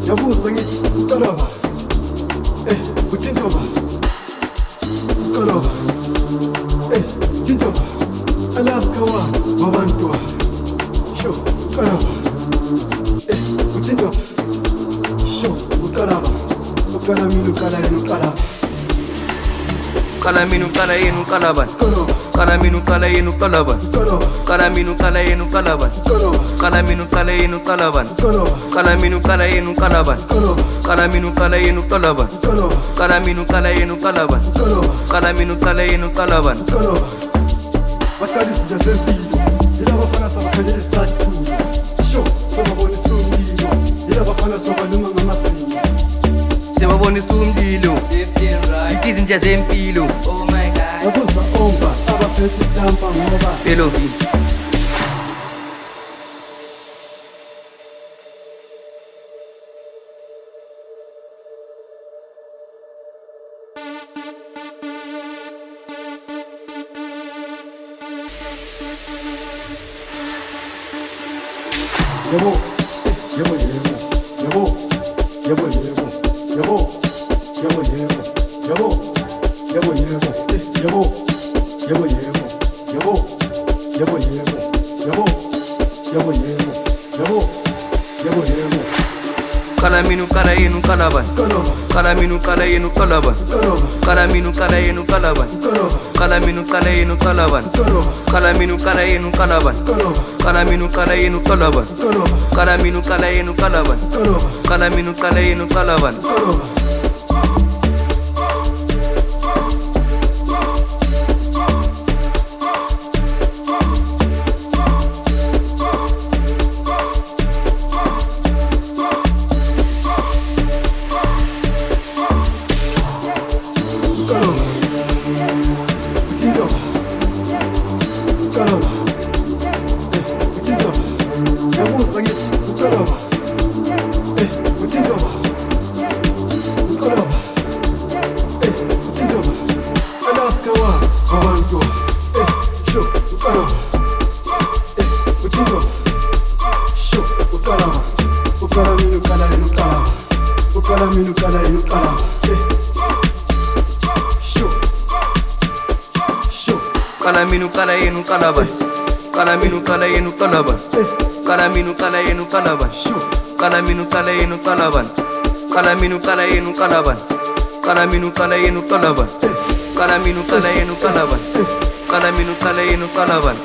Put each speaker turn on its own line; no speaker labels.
yabuza ngithi uqalaba uthintoba uqalaba uthintoba Alaska wa wabantu sho uqalaba uthintoba sho uqalaba uqala mina uqala yena uqalaba
Kala minu kala yenu kalaban. Kala minu kala yenu kalaban. Kala minu kala yenu kalaban. Kala minu kala yenu kalaban. Kala minu kala yenu kalaban. Kala minu kala yenu kalaban. Kala minu kala yenu kalaban. Kala minu kala yenu kalaban.
Batali sijazempilo ila bafana sabakhalela isithathu sho sobabona isumilo ila bafana sobalunga ngamasini
Sebabonisa umlilo izinja zempilo
yabuza omba abaphethe istampa ngoba
Elohim
yabo yabo yabo yabo yabo yabo yabo yabo yabo yabo yabo yabo yabo yabo yabo yabo yabo yabo
Kala minu kala yenu kalaban. Kala minu kala yenu kalaban. Kala minu kala yenu kalaban. Kala minu kala yenu kalaban. Kala minu kala yenu kalaban. Kala minu kala yenu kalaban. Kala minu kala yenu kalaban. Kala minu kala yenu kalaban.
yabuza ngithi uqalaba uthintoba uqalaba uthintoba Alaska wa wabantu sho uqalaba uthintoba sho uqalaba uqala mina uqala yena uqalaba uqala mina uqala yena uqalaba sho
Kala minu kala yenu kalaban. Kala minu kala yenu kalaban. Kala minu kala yenu kalaban. Kala minu kala yenu kalaban. Kala minu kala yenu kalaban. Kala minu kala yenu kalaban. Kala minu kala yenu kalaban. Kala minu kala yenu kalaban.